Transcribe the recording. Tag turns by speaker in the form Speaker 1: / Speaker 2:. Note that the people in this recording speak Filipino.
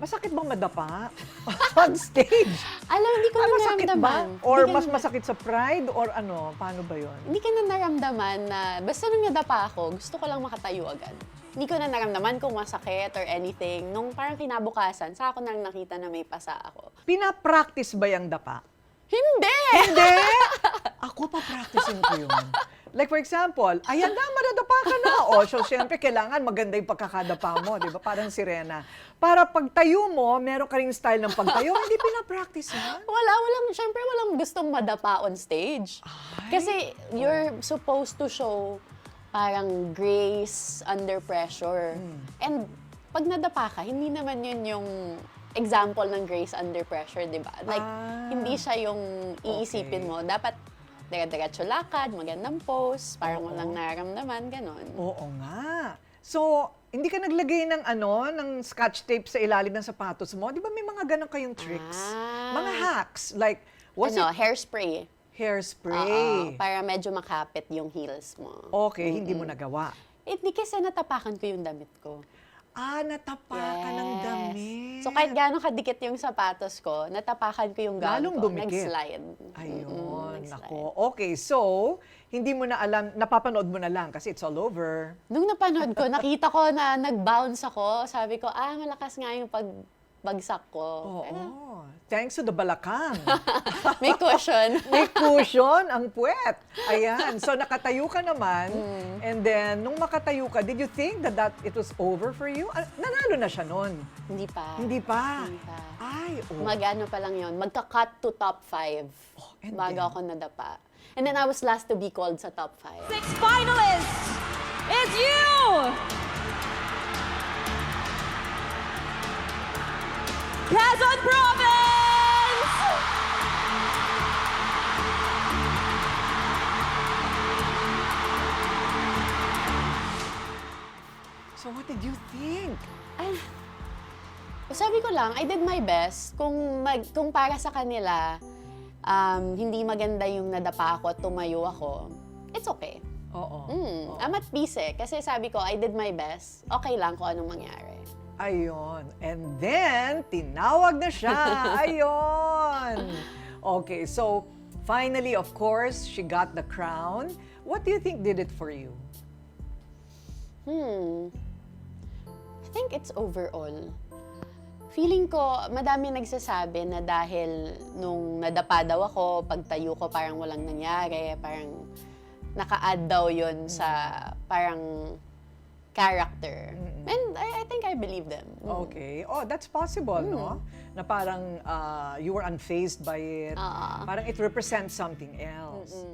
Speaker 1: Masakit bang madapa? On stage?
Speaker 2: Alam, hindi ko na
Speaker 1: Masakit ba?
Speaker 2: naramdaman.
Speaker 1: Or
Speaker 2: Hindi ko
Speaker 1: mas
Speaker 2: na-
Speaker 1: masakit sa pride? Or ano? Paano ba yun?
Speaker 2: Hindi ko na naramdaman na, basta nung nadapa ako, gusto ko lang makatayo agad. Hindi ko na naramdaman kung masakit or anything. Nung parang kinabukasan, sa ako nang nakita na may pasa ako.
Speaker 1: Pina-practice ba yung dapa?
Speaker 2: Hindi!
Speaker 1: Hindi! Ako pa practicing ko yun. Like for example, ayan na, madadapa ka na. O, so siyempre, kailangan maganda yung pagkakadapa mo, di ba? Parang sirena. Para pagtayo mo, meron ka ring style ng pagtayo, hindi pina-practice yan.
Speaker 2: Syempre walang gustong madapa on stage. Kasi you're supposed to show parang grace under pressure. And pag nadapa ka, hindi naman yun yung example ng grace under pressure, di ba? Like, hindi siya yung iisipin mo. Dapat dire-diretso lakad, magandang pose, parang walang nararamdaman, ganon.
Speaker 1: Oo nga. So, hindi ka naglagay ng ng scotch tape sa ilalim ng sapatos mo? Di ba may mga ganun kayong tricks? Mga hacks. Like, was it
Speaker 2: Hairspray.
Speaker 1: hairspray?
Speaker 2: Para medyo makapit yung heels mo.
Speaker 1: Okay, hindi mo nagawa.
Speaker 2: Hindi kasi natapakan ko yung damit ko.
Speaker 1: Natapakan ng damit.
Speaker 2: So kahit gaano kadikit yung sapatos ko, natapakan ko yung gown
Speaker 1: Lalong
Speaker 2: ko.
Speaker 1: dumikit.
Speaker 2: Nag-slide.
Speaker 1: Ayun,
Speaker 2: nag-slide.
Speaker 1: nako. Okay, so, hindi mo na alam, napapanood mo na lang kasi it's all over.
Speaker 2: Nung napanood ko, nakita ko na nag-bounce ako. Sabi ko, malakas nga yung pagbagsak ko.
Speaker 1: Oo. Thanks to the balakang.
Speaker 2: May cushion.
Speaker 1: May cushion ang puwet. Ayan. So, nakatayo ka naman. And then, nung makatayo ka, did you think that it was over for you? Nanalo na siya nun.
Speaker 2: Hindi pa.
Speaker 1: Hindi pa.
Speaker 2: Hindi pa.
Speaker 1: Ay,
Speaker 2: Mag-ano pa lang yun, magka-cut to top 5
Speaker 1: and
Speaker 2: bago
Speaker 1: then?
Speaker 2: ako nadapa. And then I was last to be called sa top 5.
Speaker 3: 6 finalists, it's you! Quezon Province!
Speaker 1: so what did you think?
Speaker 2: Sabi ko lang, I did my best. Kung para sa kanila, hindi maganda yung nadapa ako at tumayo ako, it's okay.
Speaker 1: Oo.
Speaker 2: I'm at peace eh. Kasi sabi ko, I did my best. Okay lang kung anong mangyari.
Speaker 1: Ayun. And then, tinawag na siya. Ayun. Okay, so finally, of course, she got the crown. What do you think did it for you?
Speaker 2: I think it's overall. Feeling ko, madami nagsasabi na dahil nung nadapa daw ako, pagtayo ko parang walang nangyari, parang naka-add daw yun sa parang character. And I think I believe them.
Speaker 1: Okay. Oh, that's possible, no? Na parang you were unfazed by it. Parang it represents something else.